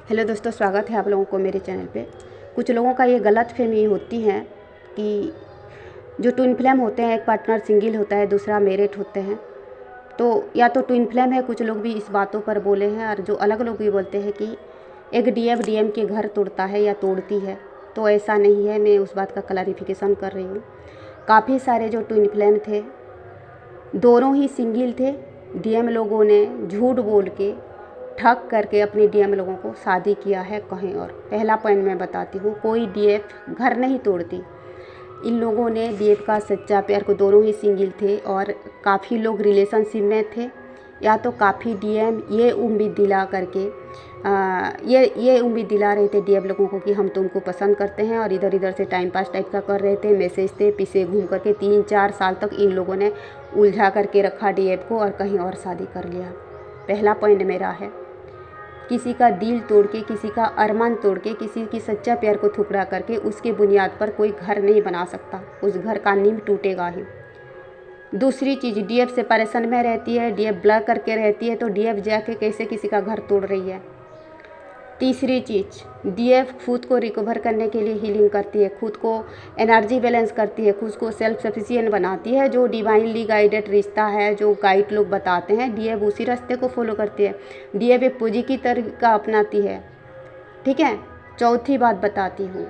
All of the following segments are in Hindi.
हेलो दोस्तों, स्वागत है आप लोगों को मेरे चैनल पे। कुछ लोगों का ये गलतफहमी होती है कि जो ट्विन फ्लेम होते हैं, एक पार्टनर सिंगल होता है, दूसरा मैरिड होते हैं। तो या तो ट्विन फ्लेम है, कुछ लोग भी इस बातों पर बोले हैं, और जो अलग लोग भी बोलते हैं कि एक डीएफ डीएम के घर तोड़ता है या तोड़ती है। तो ऐसा नहीं है, मैं उस बात का क्लैरिफिकेशन कर रही हूँ। काफ़ी सारे जो ट्विन फ्लेम थे, दोनों ही सिंगल थे। डीएम लोगों ने झूठ बोल के ठग करके अपने डीएम लोगों को शादी किया है कहीं और। पहला पॉइंट मैं बताती हूँ, कोई डीएफ घर नहीं तोड़ती। इन लोगों ने डीएफ का सच्चा प्यार को, दोनों ही सिंगल थे और काफ़ी लोग रिलेशनशिप में थे, या तो काफ़ी डीएम ये उम्मीद दिला करके ये उम्मीद दिला रहे थे डीएम लोगों को कि हम तुमको पसंद करते हैं, और इधर इधर से टाइम पास टाइप का कर रहे थे, मैसेज थे, पीछे घूम करके 3-4 साल तक इन लोगों ने उलझा करके रखा डीएफ को और कहीं और शादी कर लिया। पहला पॉइंट मेरा है, किसी का दिल तोड़ के, किसी का अरमान तोड़ के, किसी की सच्चा प्यार को ठुकरा करके उसके बुनियाद पर कोई घर नहीं बना सकता। उस घर का नींव टूटेगा ही। दूसरी चीज़, डीएफ सेपरेशन में रहती है, डीएफ ब्लॉक करके रहती है, तो डीएफ जाके कैसे किसी का घर तोड़ रही है। तीसरी चीज़, डीएफ खुद को रिकवर करने के लिए हीलिंग करती है, खुद को एनर्जी बैलेंस करती है, खुद को सेल्फ सफिशिएंट बनाती है। जो डिवाइनली गाइडेड रिश्ता है, जो गाइड लोग बताते हैं, डीएफ उसी रास्ते को फॉलो करती है। डीएफ एक पॉजिटिव तरीका अपनाती है। ठीक है। चौथी बात बताती हूँ,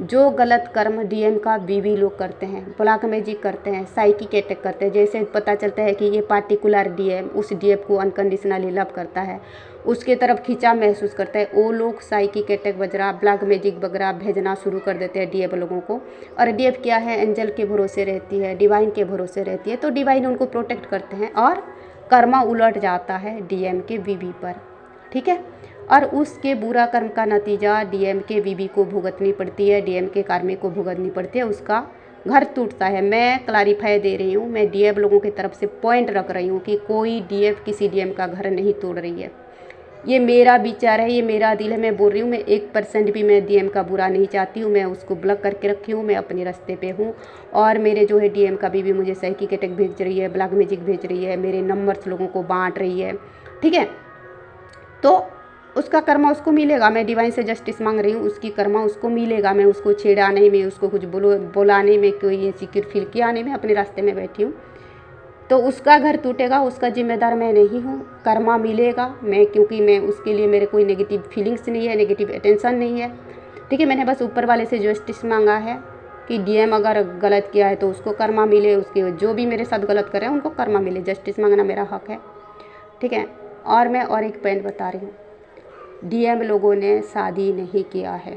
जो गलत कर्म डीएम का बीवी लोग करते हैं, ब्लैक मैजिक करते हैं, साइकिक अटैक करते हैं, जैसे पता चलता है कि ये पार्टिकुलर डीएम उस डीएम को अनकंडीशनली लव करता है, उसके तरफ खिंचाव महसूस करता है, वो लोग साइकिक अटैक वगैरह, ब्लैक मैजिक वगैरह भेजना शुरू कर देते हैं डीएम लोगों को। और डीएम क्या है, एंजल के भरोसे रहती है, डिवाइन के भरोसे रहती है, तो डिवाइन उनको प्रोटेक्ट करते हैं और कर्मा उलट जाता है डीएम के बीवी पर। ठीक है। और उसके बुरा कर्म का नतीजा डीएम के बीवी को भुगतनी पड़ती है, डीएम के कार्मिक को भुगतनी पड़ती है, उसका घर टूटता है। मैं क्लैरिफाई दे रही हूँ, मैं डीएम लोगों की तरफ से पॉइंट रख रही हूँ कि कोई डीएम किसी डीएम का घर नहीं तोड़ रही है। ये मेरा विचार है, ये मेरा दिल है, मैं बोल रही हूँ। मैं 1% भी मैं डीएम का बुरा नहीं चाहती हूँ, मैं उसको ब्लॉक करके रखी हूँ, मैं अपने रास्ते पे हूँ। और मेरे जो है डीएम का बीवी मुझे साइकिक अटैक भेज रही है, ब्लैक मैजिक भेज रही है, मेरे नंबर्स लोगों को बांट रही है। ठीक है। तो उसका कर्मा उसको मिलेगा। मैं डिवाइन से जस्टिस मांग रही हूँ, उसकी कर्मा उसको मिलेगा। मैं उसको छेड़ाने में, उसको कुछ बुलाने में, कोई सिक्योर फील किया नहीं, मैं अपने रास्ते में बैठी हूँ। तो उसका घर टूटेगा, उसका जिम्मेदार मैं नहीं हूँ। कर्मा मिलेगा मैं, क्योंकि मैं उसके लिए, मेरे कोई नेगेटिव फीलिंग्स नहीं है, नेगेटिव अटेंशन नहीं है। ठीक है। मैंने बस ऊपर वाले से जस्टिस मांगा है कि डीएम अगर गलत किया है तो उसको कर्मा मिले, उसके जो भी मेरे साथ गलत कर रहे हैं उनको कर्मा मिले। जस्टिस मांगना मेरा हक है। ठीक है। और मैं और एक पॉइंट बता रही हूँ, डीएम लोगों ने शादी नहीं किया है,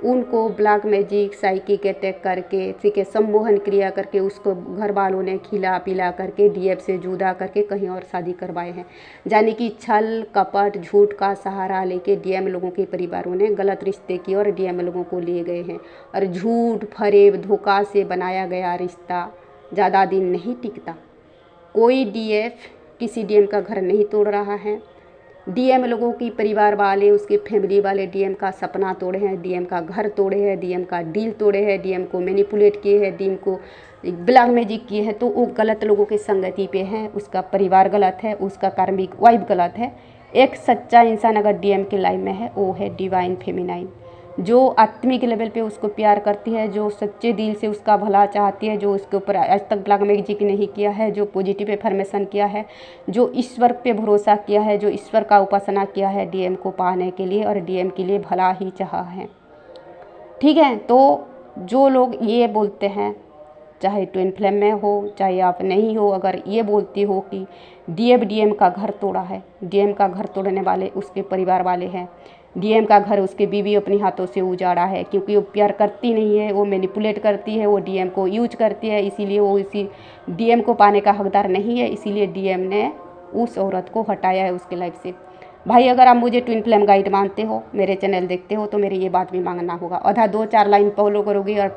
उनको ब्लैक मैजिक, साइकिक अटैक करके, ठीक है, सम्मोहन क्रिया करके, उसको घर वालों ने खिला पिला करके डीएम से जुदा करके कहीं और शादी करवाए हैं। यानी कि छल कपट झूठ का सहारा लेके डीएम लोगों के परिवारों ने गलत रिश्ते किए और डीएम लोगों को लिए गए हैं। और झूठ फरेब धोखा से बनाया गया रिश्ता ज़्यादा दिन नहीं टिकता। कोई डीएफ किसी डीएम का घर नहीं तोड़ रहा है। डीएम लोगों की परिवार वाले, उसके फैमिली वाले डीएम का सपना तोड़े हैं, डीएम का घर तोड़े हैं, डीएम का डील तोड़े हैं, डीएम को मैनिपुलेट किए हैं, डीएम को ब्लैक मैजिक किए हैं। तो वो गलत लोगों के संगति पे है, उसका परिवार गलत है, उसका कार्मिक वाइफ गलत है। एक सच्चा इंसान अगर डीएम के लाइफ में है, वो है डिवाइन फेमिनाइन, जो आत्मिक लेवल पे उसको प्यार करती है, जो सच्चे दिल से उसका भला चाहती है, जो उसके ऊपर आज तक ब्लैक मैजिक नहीं किया है, जो पॉजिटिव एफर्मेशन किया है, जो ईश्वर पे भरोसा किया है, जो ईश्वर का उपासना किया है डीएम को पाने के लिए, और डीएम के लिए भला ही चाहा है। ठीक है। तो जो लोग ये बोलते हैं, चाहे ट्विन फ्लेम में हो चाहे आप नहीं हो, अगर ये बोलती हो कि डीएम का घर तोड़ा है, डीएम का घर तोड़ने वाले उसके परिवार वाले हैं, डीएम का घर उसके बीवी अपने हाथों से उजाड़ा है, क्योंकि वो प्यार करती नहीं है, वो मैनिपुलेट करती है, वो डीएम को यूज करती है, इसीलिए वो इसी डीएम को पाने का हकदार नहीं है, इसीलिए डीएम ने उस औरत को हटाया है उसके लाइफ से। भाई, अगर आप मुझे ट्विन फ्लेम गाइड मानते हो, मेरे चैनल देखते हो, तो मेरी ये बात भी मांगना होगा। आधा 2-4 लाइन फॉलो करोगी और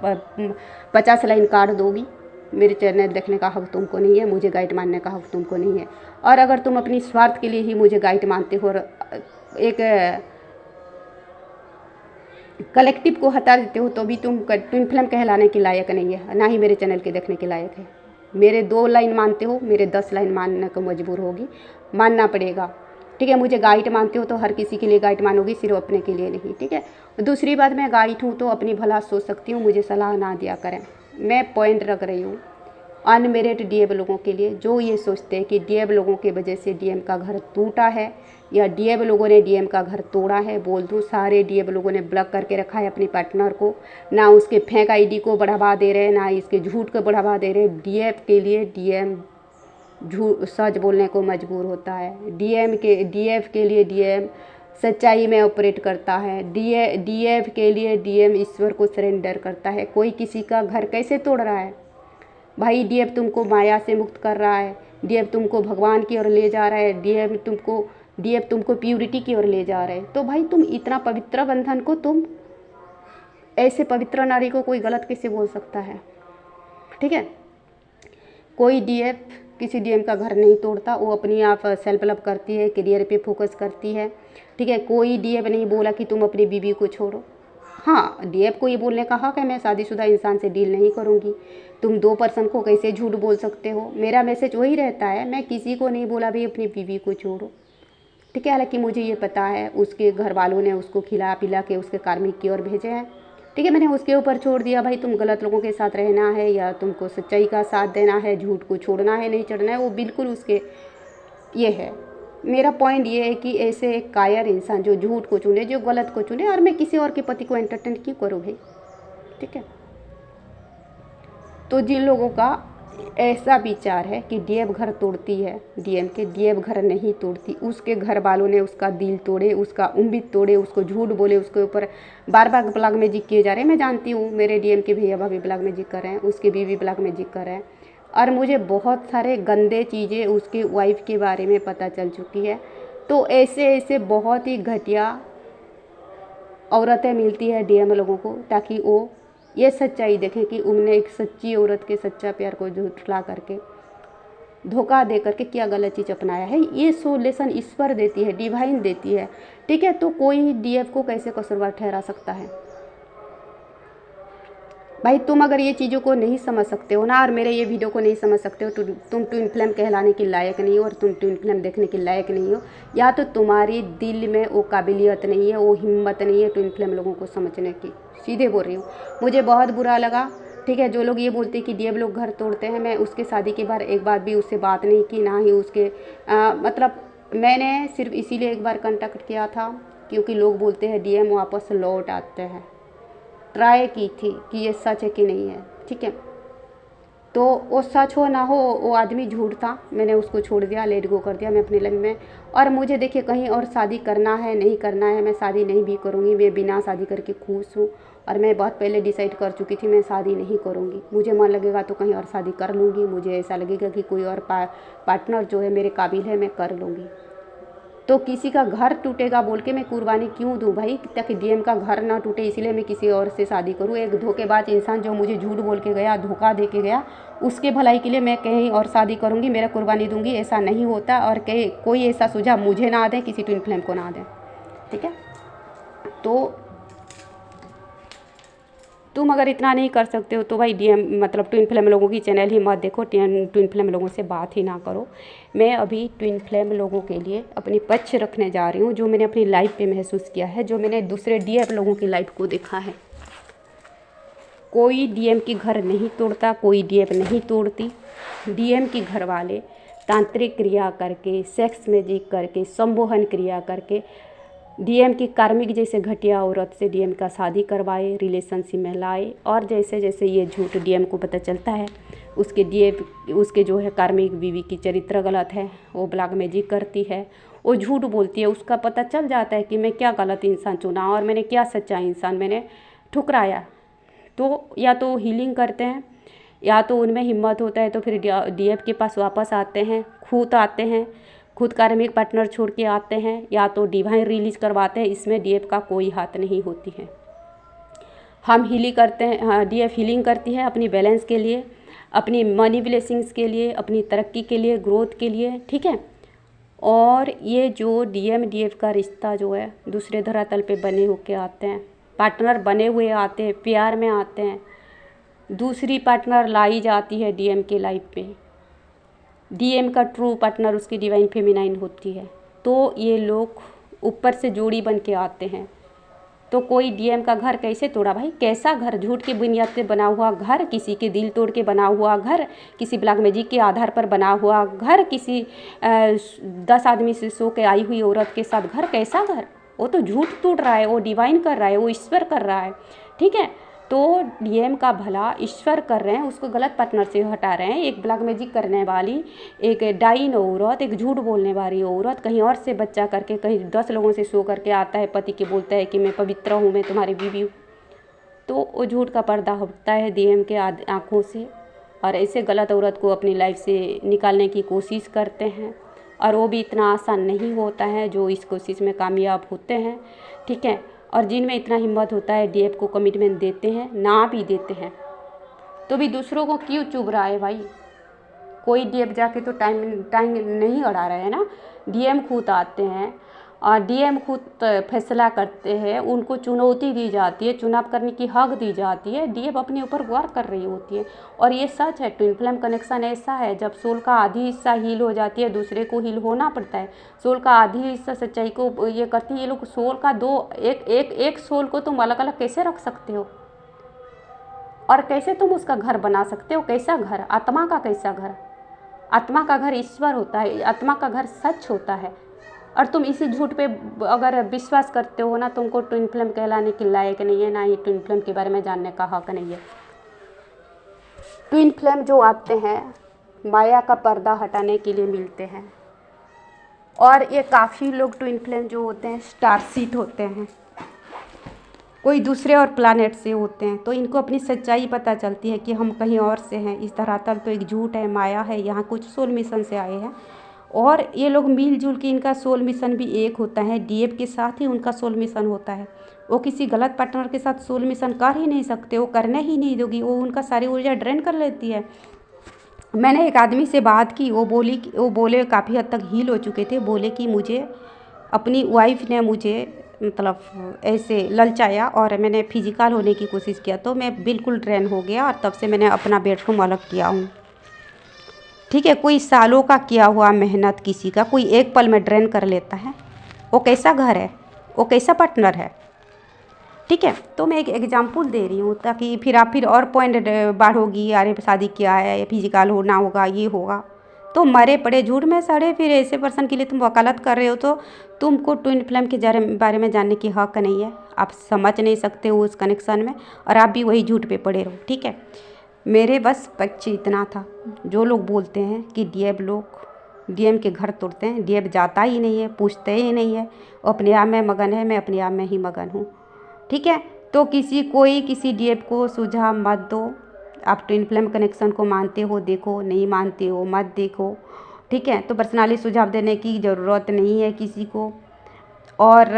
50 लाइन काट दोगी, मेरे चैनल देखने का हक तुमको नहीं है, मुझे गाइड मानने का हक तुमको नहीं है। और अगर तुम अपनी स्वार्थ के लिए ही मुझे गाइड मानते हो और एक कलेक्टिव को हटा देते हो, तो भी तुम ट्विन फ्लेम कहलाने के लायक नहीं है, ना ही मेरे चैनल के देखने के लायक है। मेरे 2 लाइन मानते हो, मेरे 10 लाइन मानने को मजबूर होगी, मानना पड़ेगा। ठीक है। मुझे गाइड मानते हो तो हर किसी के लिए गाइड मानोगी, सिर्फ अपने के लिए नहीं, ठीक है। दूसरी बात, मैं गाइड हूँ तो अपनी भला सोच सकती हूँ, मुझे सलाह ना दिया करें। मैं पॉइंट रख रही हूँ अनमेरिड डीएब लोगों के लिए, जो ये सोचते हैं कि डीएब लोगों की वजह से डीएम का घर टूटा है या डीएब लोगों ने डीएम का घर तोड़ा है। बोल दूँ, सारे डीएब लोगों ने ब्लॉक करके रखा है अपनी पार्टनर को, ना उसके फेक आईडी को बढ़ावा दे रहे हैं, ना इसके झूठ को बढ़ावा दे रहे। डीएब के लिए डीएम झूठ सच बोलने को मजबूर होता है। डीएफ के लिए डीएम सच्चाई में ऑपरेट करता है। डीएफ के लिए डीएम ईश्वर को सरेंडर करता है। कोई किसी का घर कैसे तोड़ रहा है भाई? डीएफ तुमको माया से मुक्त कर रहा है, डीएफ तुमको भगवान की ओर ले जा रहा है, डीएफ तुमको प्यूरिटी की ओर ले जा रहे हैं। तो भाई तुम इतना पवित्र बंधन को, तुम ऐसे पवित्र नारी को कोई गलत कैसे बोल सकता है? ठीक है। कोई डीएफ किसी डीएम का घर नहीं तोड़ता, वो अपनी आप सेल्फ लव करती है, करियर पे फोकस करती है, ठीक है। कोई डीएफ नहीं बोला कि तुम अपनी बीवी को छोड़ो। हाँ, डीएफ को ये बोलने का हक है, मैं शादीशुदा इंसान से डील नहीं करूँगी। तुम 2 पर्सन को कैसे झूठ बोल सकते हो? मेरा मैसेज वही रहता है, मैं किसी को नहीं बोला भाई अपनी बीवी को छोड़ो, ठीक है। हालांकि मुझे ये पता है उसके घर वालों ने उसको खिला पिला के उसके कार्मिक की ओर भेजे हैं, ठीक है। मैंने उसके ऊपर छोड़ दिया, भाई तुम गलत लोगों के साथ रहना है या तुमको सच्चाई का साथ देना है, झूठ को छोड़ना है, नहीं छोड़ना है, वो बिल्कुल उसके ये है। मेरा पॉइंट ये है कि ऐसे एक कायर इंसान जो झूठ को चुने, जो गलत को चुने, और मैं किसी और के पति को एंटरटेन क्यों करूँ भाई, ठीक है। तो जिन लोगों का ऐसा विचार है कि डीएफ घर तोड़ती है, डीएफ घर नहीं तोड़ती, उसके घर वालों ने उसका दिल तोड़े, उसका उम्मीद तोड़े, उसको झूठ बोले, उसके ऊपर बार बार ब्लॉग में जिक किए जा रहे हैं। मैं जानती हूँ मेरे डीएम के भैया भाभी ब्लॉग में जिक कर रहे हैं, उसकी बीवी ब्लॉग में जिक कर रहे हैं, और मुझे बहुत सारे गंदे चीज़ें उसकी वाइफ के बारे में पता चल चुकी है। तो ऐसे बहुत ही घटिया औरतें मिलती है डीएम लोगों को, ताकि वो ये सच्चाई देखें कि उन्होंने एक सच्ची औरत के सच्चा प्यार को झुठला करके, धोखा दे करके क्या गलत चीज़ अपनाया है। ये सोल्यूशन ईश्वर देती है, डिवाइन देती है, ठीक है। तो कोई डीएफ को कैसे कसूरवार ठहरा सकता है भाई? तुम अगर ये चीज़ों को नहीं समझ सकते हो ना, और मेरे ये वीडियो को नहीं समझ सकते हो, तो तुम ट्विन फ्लेम कहलाने के लायक नहीं हो, और तुम ट्विन फ्लेम देखने के लायक नहीं हो, या तो तुम्हारी दिल में वो काबिलियत नहीं है, वो हिम्मत नहीं है ट्विन फ्लेम लोगों को समझने की। सीधे बोल रही हूँ, मुझे बहुत बुरा लगा, ठीक है। जो लोग ये बोलते हैं कि डीएफ लोग घर तोड़ते हैं, मैं उसके शादी के बाद एक बार भी उससे बात नहीं की, ना ही उसके मतलब मैंने सिर्फ इसीलिए एक बार कांटेक्ट किया था क्योंकि लोग बोलते हैं डीएम वापस लौट आते हैं। ट्राई की थी कि ये सच है कि नहीं है, ठीक है। तो वो सच हो ना हो, वो आदमी झूठ था, मैंने उसको छोड़ दिया, लेट गो कर दिया मैं अपने लाइफ में। और मुझे देखिए कहीं और शादी करना है, नहीं करना है, मैं शादी नहीं भी करूँगी, मैं बिना शादी करके खुश हूँ, और मैं बहुत पहले डिसाइड कर चुकी थी मैं शादी नहीं करूँगी। मुझे मन लगेगा तो कहीं और शादी कर लूँगी, मुझे ऐसा लगेगा कि कोई और पार्टनर जो है मेरे काबिल है, मैं कर लूँगी। तो किसी का घर टूटेगा बोल के मैं कुर्बानी क्यों दूं भाई, ताकि डीएम का घर ना टूटे, इसलिए मैं किसी और से शादी करूं। एक धोखेबाज इंसान जो मुझे झूठ बोल के गया, धोखा दे के गया, उसके भलाई के लिए मैं कहीं और शादी करूंगी, मेरा कुर्बानी दूंगी, ऐसा नहीं होता। और कोई ऐसा सुझाव मुझे ना दें, किसी ट्विन फ्लेम को ना दें, ठीक है। तो तुम अगर इतना नहीं कर सकते हो तो भाई डीएम मतलब ट्विन फ्लेम लोगों की चैनल ही मत देखो, ट्विन फ्लेम लोगों से बात ही ना करो। मैं अभी ट्विन फ्लेम लोगों के लिए अपनी पक्ष रखने जा रही हूँ, जो मैंने अपनी लाइफ पे महसूस किया है, जो मैंने दूसरे डीएम लोगों की लाइफ को देखा है। कोई डीएम की घर नहीं तोड़ता, कोई डीएम नहीं तोड़ती। डीएम की घर वाले तांत्रिक क्रिया करके, सेक्स मैजिक करके, संमोहन क्रिया करके डीएम की कार्मिक जैसे घटिया औरत से डीएम का शादी करवाए, रिलेशनशिप में लाए, और जैसे जैसे ये झूठ डीएम को पता चलता है उसके जो है कार्मिक बीवी की चरित्र गलत है, वो ब्लॉक मैजिक करती है, वो झूठ बोलती है, उसका पता चल जाता है कि मैं क्या गलत इंसान चुना और मैंने क्या सच्चा इंसान मैंने ठुकराया। तो या तो हीलिंग करते हैं, या तो उनमें हिम्मत होता है तो फिर डीएफ के पास वापस आते हैं, खुद आते हैं, खुद कार्मिक पार्टनर छोड़ के आते हैं, या तो डिवाइन रिलीज करवाते हैं। इसमें डीएफ का कोई हाथ नहीं होती है। हम हीलिंग करते हैं, हाँ, डीएफ हीलिंग करती है अपनी बैलेंस के लिए, अपनी मनी ब्लेसिंग्स के लिए, अपनी तरक्की के लिए, ग्रोथ के लिए, ठीक है। और ये जो डीएम डीएफ का रिश्ता जो है दूसरे धरातल पे बने होके आते हैं, पार्टनर बने हुए आते हैं, प्यार में आते हैं, दूसरी पार्टनर लाई जाती है डीएम के लाइफ पे। डीएम का ट्रू पार्टनर उसकी डिवाइन फेमिनाइन होती है, तो ये लोग ऊपर से जोड़ी बन के आते हैं। तो कोई डीएम का घर कैसे तोड़ा भाई? कैसा घर? झूठ की बुनियाद पे बना हुआ घर, किसी के दिल तोड़ के बना हुआ घर, किसी ब्लैक मैजिक के आधार पर बना हुआ घर, किसी 10 आदमी से सो के आई हुई औरत के साथ घर, कैसा घर? वो तो झूठ तोड़ रहा है, वो डिवाइन कर रहा है, वो ईश्वर कर रहा है, ठीक है। तो डीएम का भला ईश्वर कर रहे हैं, उसको गलत पार्टनर से हटा रहे हैं। एक ब्लैक मैजिक करने वाली, एक डाइन औरत, एक झूठ बोलने वाली औरत कहीं और से बच्चा करके कहीं 10 लोगों से सो करके आता है, पति के बोलता है कि मैं पवित्र हूँ, मैं तुम्हारी बीवी हूँ। तो वो झूठ का पर्दा हटता है डीएम के आँखों से, और ऐसे गलत औरत को अपनी लाइफ से निकालने की कोशिश करते हैं। और वो भी इतना आसान नहीं होता है जो इस कोशिश में कामयाब होते हैं, ठीक है। और जिनमें इतना हिम्मत होता है डीएफ को कमिटमेंट देते हैं, ना भी देते हैं तो भी दूसरों को क्यों चुभ रहा है भाई? कोई डीएफ जाके तो टाइम नहीं अड़ा रहे हैं ना। डीएम खुद आते हैं और डीएम खुद फैसला करते हैं, उनको चुनौती दी जाती है, चुनाव करने की हक दी जाती है, डीएफ अपने ऊपर गौर कर रही होती है। और ये सच है, ट्विन फ्लेम कनेक्शन ऐसा है, जब सोल का आधी हिस्सा हील हो जाती है, दूसरे को हील होना पड़ता है। सोल का आधी हिस्सा सच्चाई को ये करती है, ये लोग सोल का एक सोल को तुम अलग अलग कैसे रख सकते हो? और कैसे तुम उसका घर बना सकते हो? कैसा घर? आत्मा का कैसा घर? आत्मा का घर ईश्वर होता है, आत्मा का घर सच होता है। और तुम इसी झूठ पे अगर विश्वास करते हो ना, तुमको ट्विन फ्लेम कहलाने के लायक नहीं है, ना ही ट्विन फ्लेम के बारे में जानने का हक नहीं है। ट्विन फ्लेम जो आते हैं माया का पर्दा हटाने के लिए मिलते हैं। और ये काफ़ी लोग ट्विन फ्लेम जो होते हैं स्टार सीड होते हैं, कोई दूसरे और प्लानेट से होते हैं। तो इनको अपनी सच्चाई पता चलती है कि हम कहीं और से हैं, इस धरातल तो एक झूठ है, माया है, यहाँ कुछ सोल मिशन से आए हैं। और ये लोग मिलजुल के, इनका सोल मिशन भी एक होता है, डीएफ के साथ ही उनका सोल मिशन होता है। वो किसी गलत पार्टनर के साथ सोल मिशन कर ही नहीं सकते, वो करने ही नहीं दोगी, वो उनका सारी ऊर्जा ड्रेन कर लेती है। मैंने एक आदमी से बात की, वो बोले काफ़ी हद तक हील हो चुके थे, बोले कि मुझे अपनी वाइफ ने मुझे मतलब ऐसे ललचाया और मैंने फिजिकल होने की कोशिश किया, तो मैं बिल्कुल ड्रेन हो गया और तब से मैंने अपना बेडरूम अलग किया हूँ, ठीक है। कोई सालों का किया हुआ मेहनत किसी का कोई एक पल में ड्रेन कर लेता है, वो कैसा घर है? वो कैसा पार्टनर है? ठीक है। तो मैं एक एग्जांपल दे रही हूँ ताकि फिर आप और पॉइंट बढ़ोगी, अरे शादी किया है, फिजिकल होना होगा, ये होगा। तो मरे पड़े झूठ में सड़े फिर ऐसे पर्सन के लिए तुम वकालत कर रहे हो, तो तुमको ट्विन फ्लेम के बारे में जानने की हक नहीं है। आप समझ नहीं सकते हो उस कनेक्शन में, और आप भी वही झूठ पे पड़े रहो, ठीक है। मेरे बस पक्ष इतना था। जो लोग बोलते हैं कि डीएम के घर तोड़ते हैं, डीएम जाता ही नहीं है, पूछते ही नहीं है, वो अपने आप में मगन है, मैं अपने आप में ही मगन हूँ, ठीक है। तो किसी डीएम को सुझाव मत दो। आप ट्विन फ्लेम कनेक्शन को मानते हो देखो, नहीं मानते हो मत देखो, ठीक है। तो पर्सनली सुझाव देने की ज़रूरत नहीं है किसी को, और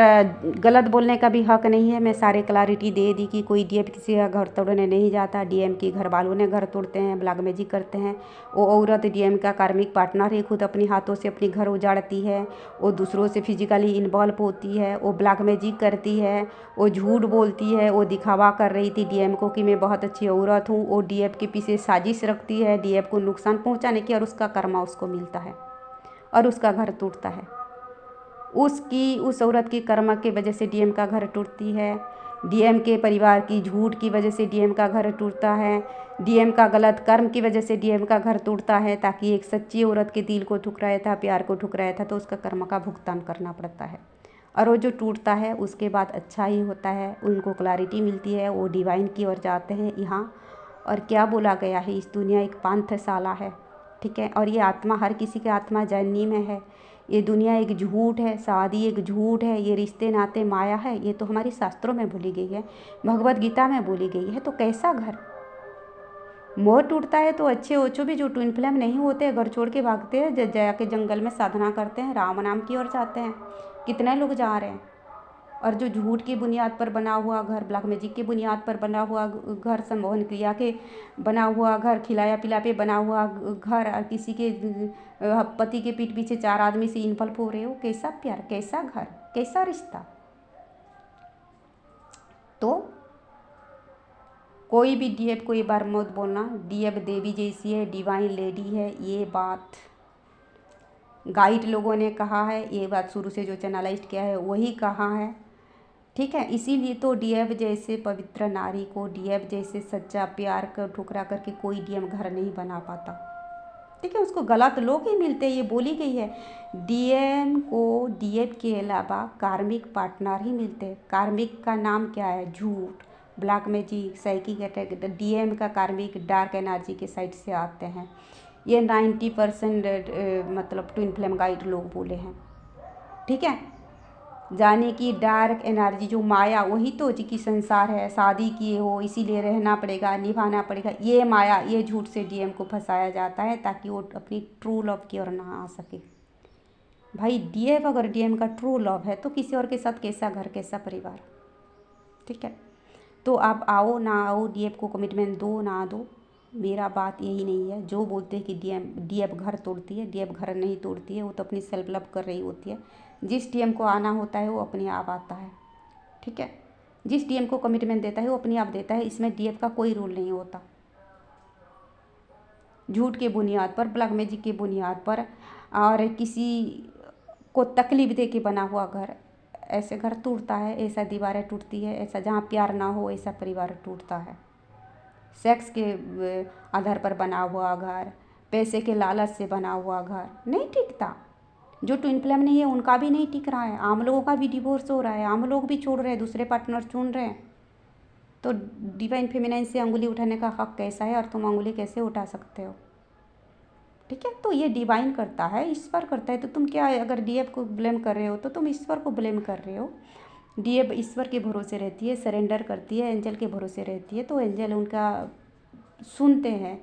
गलत बोलने का भी हक नहीं है। मैं सारे क्लैरिटी दे दी कि कोई डीएम किसी का घर तोड़ने नहीं जाता, डीएम के घर वालों ने घर तोड़ते हैं, ब्लैक मैजिक करते हैं। वो औरत डीएम का कार्मिक पार्टनर है, खुद अपने हाथों से अपनी घर उजाड़ती है, वो दूसरों से फिजिकली इन्वॉल्व होती है, वो ब्लैक मैजिक करती है, वो झूठ बोलती है, वो दिखावा कर रही थी डीएम को कि मैं बहुत अच्छी औरत हूँ। वो डीएम के पीछे साजिश रखती है डीएम को नुकसान पहुँचाने की, और उसका कर्मा उसको मिलता है और उसका घर टूटता है। उस औरत की कर्म की वजह से डीएम का घर टूटती है, डीएम के परिवार की झूठ की वजह से डीएम का घर टूटता है, डीएम का गलत कर्म की वजह से डीएम का घर टूटता है। ताकि एक सच्ची औरत के दिल को ठुकराया था, प्यार को ठुकराया था, तो उसका कर्म का भुगतान करना पड़ता है। और वो जो टूटता है उसके बाद अच्छा ही होता है, उनको क्लैरिटी मिलती है, वो डिवाइन की ओर जाते हैं। यहाँ और क्या बोला गया है, इस दुनिया एक पांथशाला है, ठीक है। और ये आत्मा, हर किसी की आत्मा जर्नी में है। ये दुनिया एक झूठ है, शादी एक झूठ है, ये रिश्ते नाते माया है, ये तो हमारे शास्त्रों में बोली गई है, भगवत गीता में बोली गई है। तो कैसा घर? मोह टूटता है तो अच्छे ओछो भी जो ट्विन फ्लेम नहीं होते घर छोड़ के भागते हैं, जाके जंगल में साधना करते हैं, राम नाम की ओर जाते हैं। कितने लोग जा रहे हैं। और जो झूठ की बुनियाद पर बना हुआ घर, ब्लैक मैजिक की बुनियाद पर बना हुआ घर, संमोहन क्रिया के बना हुआ घर, खिलाया पिला पे बना हुआ घर, और किसी के पति के पीठ पीछे 4 आदमी से इन्वॉल्व हो रहे हो, कैसा प्यार, कैसा घर, कैसा रिश्ता? तो कोई भी डीएफ को ये बार मत बोलना डीएफ देवी जैसी है, डिवाइन लेडी है, ये बात गाइड लोगों ने कहा है, ये बात शुरू से जो चैनलाइज किया है वही कहा है, ठीक है। इसीलिए तो डीएफ जैसे पवित्र नारी को, डीएफ जैसे सच्चा प्यार कर ठुकरा करके कोई डीएम घर नहीं बना पाता, ठीक है। उसको गलत लोग ही मिलते हैं, ये बोली गई है। डीएम को डीएफ के अलावा कार्मिक पार्टनर ही मिलते हैं। कार्मिक का नाम क्या है? झूठ, black magic, psychic attack. DM का कार्मिक डार्क एनर्जी के साइड से आते हैं। ये 90% मतलब ट्विन फ्लेम गाइड लोग बोले हैं, ठीक है। जाने की डार्क एनर्जी जो माया, वही तो जी की संसार है। शादी किए हो इसीलिए रहना पड़ेगा, निभाना पड़ेगा, ये माया, ये झूठ से डीएम को फंसाया जाता है ताकि वो अपनी ट्रू लव की ओर ना आ सके। भाई डीएफ अगर डीएम का ट्रू लव है तो किसी और के साथ कैसा घर, कैसा परिवार, ठीक है। तो आप आओ ना आओ, डीएफ को कमिटमेंट दो ना दो, मेरा बात यही नहीं है। जो बोलते हैं कि डीएफ घर तोड़ती है, डीएफ घर नहीं तोड़ती है, वो तो अपनी सेल्फ लव कर रही होती है। जिस डीएम को आना होता है वो अपने आप आता है, ठीक है। जिस डीएम को कमिटमेंट देता है वो अपने आप देता है। इसमें डीएफ का कोई रूल नहीं होता। झूठ के बुनियाद पर, ब्लैक मैजिक की बुनियाद पर और किसी को तकलीफ दे के बना हुआ घर, ऐसे घर टूटता है, ऐसा दीवारें टूटती है, ऐसा जहाँ प्यार ना हो ऐसा परिवार टूटता है। सेक्स के आधार पर बना हुआ घर, पैसे के लालच से बना हुआ घर नहीं टिकता। जो ट्विन फ्लेम नहीं है उनका भी नहीं टिक रहा है, आम लोगों का भी डिवोर्स हो रहा है, आम लोग भी छोड़ रहे हैं, दूसरे पार्टनर चुन रहे हैं। तो डिवाइन फेमिनाइन से अंगुली उठाने का हक कैसा है और तुम अंगुली कैसे उठा सकते हो, ठीक है। तो ये डिवाइन करता है, ईश्वर करता है। तो तुम क्या है, अगर डीएफ को ब्लेम कर रहे हो तो तुम ईश्वर को ब्लेम कर रहे हो। डीएफ ईश्वर के भरोसे रहती है, सरेंडर करती है, एंजल के भरोसे रहती है, तो एंजल उनका सुनते हैं,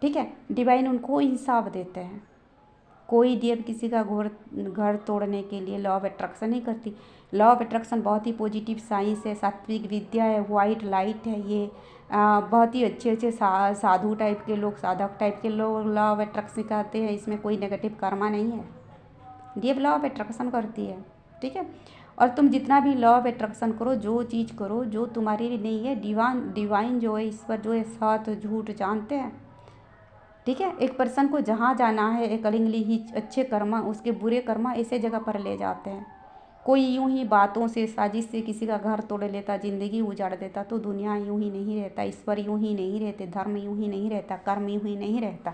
ठीक है। डिवाइन उनको इंसाफ देते हैं। कोई डीएफ किसी का घर तोड़ने के लिए लॉ ऑफ अट्रैक्शन नहीं करती। लॉ ऑफ अट्रैक्शन बहुत ही पॉजिटिव साइंस है, सात्विक विद्या है, वाइट लाइट है। ये बहुत ही अच्छे अच्छे साधु टाइप के लोग, साधक टाइप के लोग लॉ ऑफ अट्रैक्शन सिखाते हैं। इसमें कोई नेगेटिव कर्मा नहीं है। डीएफ लॉ ऑफ अट्रैक्शन करती है, ठीक है। और तुम जितना भी लॉ ऑफ अट्रैक्शन करो, जो चीज़ करो जो तुम्हारी लिए नहीं है, डिवाइन जो है, ईश्वर जो है, सत झूठ जानते हैं, ठीक है। एक पर्सन को जहाँ जाना है अकॉर्डिंगली ही अच्छे कर्मा उसके बुरे कर्मा ऐसे जगह पर ले जाते हैं। कोई यूं ही बातों से, साजिश से किसी का घर तोड़ लेता, ज़िंदगी उजाड़ देता, तो दुनिया यूं ही नहीं रहता, ईश्वर यूं ही नहीं रहते, धर्म यूं ही नहीं रहता, कर्म यूं ही नहीं रहता,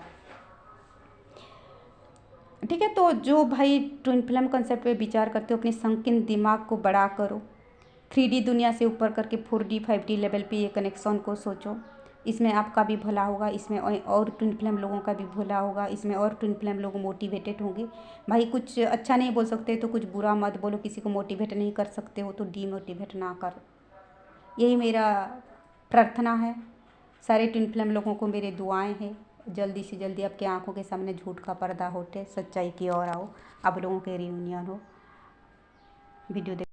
ठीक है। तो जो भाई ट्विन फ्लेम कंसेप्ट पे विचार करते हो, अपने संकीर्ण दिमाग को बड़ा करो, 3D दुनिया से ऊपर करके 4D 5D लेवल पे ये कनेक्शन को सोचो। इसमें आपका भी भला होगा, इसमें और ट्विन फ्लेम लोगों का भी भला होगा, इसमें और ट्विन फ्लेम लोग मोटिवेटेड होंगे। भाई कुछ अच्छा नहीं बोल सकते तो कुछ बुरा मत बोलो, किसी को मोटिवेट नहीं कर सकते हो तो डीमोटिवेट ना करो। यही मेरा प्रार्थना है। सारे ट्विन फ्लेम लोगों को मेरे दुआएं हैं, जल्दी से जल्दी आपके आंखों के सामने झूठ का पर्दा हटे, सच्चाई की ओर आओ, आप लोगों के रियूनियन हो। वीडियो